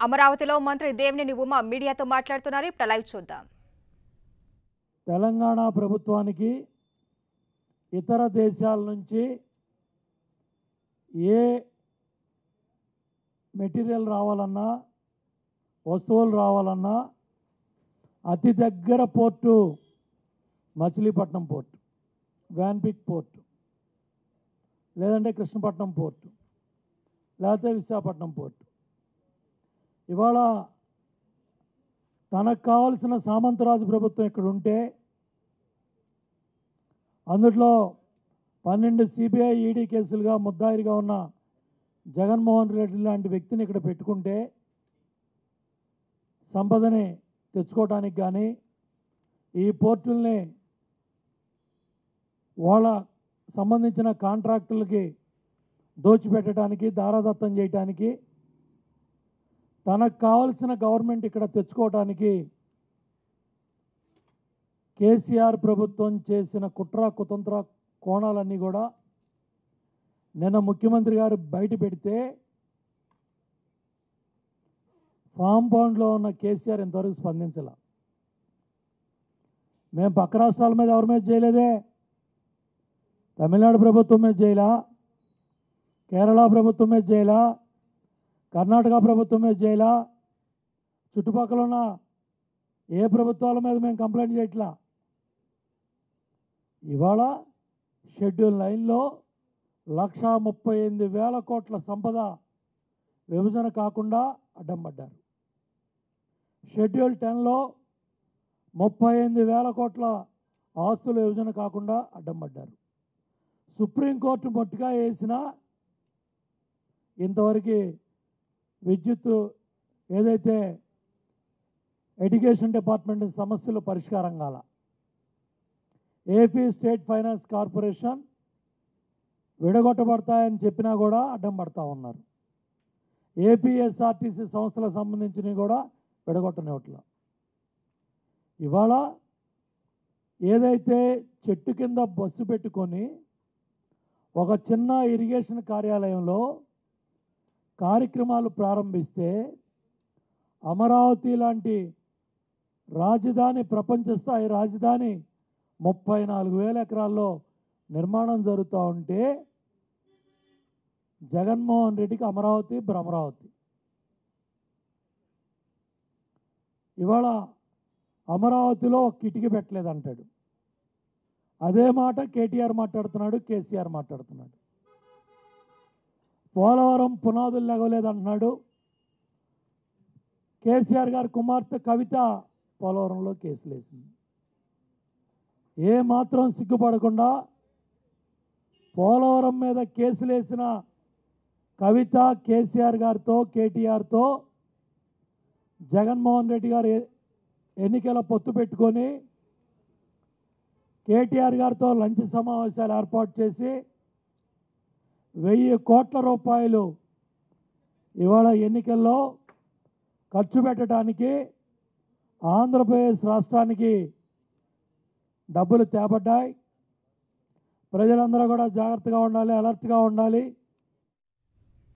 అమరావతిలో మంత్రి దేవినేని ఉమా మీడియాతో మాట్లాడుతున్నారు. ఇప్పుడు లైవ్ చూద్దాం. తెలంగాణ ప్రభుత్వానికి ఇతర దేశాల నుంచి ఏ మెటీరియల్ రావాలన్నా, వస్తువులు రావాలన్నా అతి దగ్గర port Machilipatnam port, VANPIC port, లేదంటే కృష్ణపట్నం పోర్టు, లేకపోతే విశాఖపట్నం పోర్టు. ఇవాళ తనకు కావాల్సిన సామంతరాజు ప్రభుత్వం ఇక్కడ ఉంటే అందులో 12 సిబిఐ ఈడీ కేసులుగా ముద్దాయిగా ఉన్న జగన్మోహన్ రెడ్డి లాంటి వ్యక్తిని ఇక్కడ పెట్టుకుంటే సంపదని తెచ్చుకోవడానికి కానీ, ఈ పోర్టుల్ని వాళ్ళ సంబంధించిన కాంట్రాక్టులకి దోచిపెట్టడానికి, దారాదత్తం చేయడానికి, తనకు కావాల్సిన గవర్నమెంట్ ఇక్కడ తెచ్చుకోవడానికి కేసీఆర్ ప్రభుత్వం చేసిన కుట్ర కుతంత్ర కోణాలన్నీ కూడా నిన్న ముఖ్యమంత్రి గారు బయట పెడితే ఫామ్ బౌండ్లో ఉన్న కేసీఆర్ ఇంతవరకు స్పందించాల. మేము పక్క రాష్ట్రాల మీద ఎవరి మీద చేయలేదే. తమిళనాడు ప్రభుత్వం మీద చేయలా, కేరళ ప్రభుత్వం మీద చేయలా, కర్ణాటక ప్రభుత్వం మీద చేయలా, చుట్టుపక్కల ఉన్న ఏ ప్రభుత్వాల మీద మేము కంప్లైంట్ చేయట్లా. ఇవాళ షెడ్యూల్ 9లో 1,38,000 కోట్ల సంపద విభజన కాకుండా అడ్డం పడ్డారు. షెడ్యూల్ 10లో 38,000 కోట్ల ఆస్తుల విభజన కాకుండా అడ్డం పడ్డారు. సుప్రీంకోర్టు మొట్టిగా వేసినా ఇంతవరకు విద్యుత్ ఏదైతే ఎడ్యుకేషన్ డిపార్ట్మెంట్ సమస్యలు పరిష్కారం కాల. ఏపీ స్టేట్ ఫైనాన్స్ కార్పొరేషన్ విడగొట్టబడతాయని చెప్పినా కూడా అడ్డం పడతా ఉన్నారు. ఏపీఎస్ఆర్టీసీ సంస్థలకు సంబంధించినవి కూడా విడగొట్టనివ్వట్లా. ఇవాళ ఏదైతే చెట్టు కింద బస్సు పెట్టుకొని ఒక చిన్న ఇరిగేషన్ కార్యాలయంలో కార్యక్రమాలు ప్రారంభిస్తే అమరావతి లాంటి రాజధాని, ప్రపంచ స్థాయి రాజధాని 34,000 ఎకరాల్లో నిర్మాణం జరుగుతూ ఉంటే జగన్మోహన్ రెడ్డికి అమరావతి భ్రమరావతి. ఇవాళ అమరావతిలో కిటికీ పెట్టలేదంటాడు. అదే మాట కేటీఆర్ మాట్లాడుతున్నాడు, కేసీఆర్ మాట్లాడుతున్నాడు. పోలవరం పునాదులు లెగలేదంటున్నాడు. కేసీఆర్ గారి కుమార్తె కవిత పోలవరంలో కేసులు వేసింది. ఏ మాత్రం సిగ్గుపడకుండా పోలవరం మీద కేసులు వేసిన కవిత కేసీఆర్ గారితో, కేటీఆర్తో జగన్మోహన్ రెడ్డి గారు ఎన్నికల పొత్తు పెట్టుకొని కేటీఆర్ గారితో లంచ్ సమావేశాలు ఏర్పాటు చేసి 1,000 కోట్ల రూపాయలు ఇవాళ ఎన్నికల్లో ఖర్చు పెట్టడానికి ఆంధ్రప్రదేశ్ రాష్ట్రానికి డబ్బులు తేబడ్డాయి. ప్రజలందరూ కూడా జాగ్రత్తగా ఉండాలి, అలర్ట్గా ఉండాలి.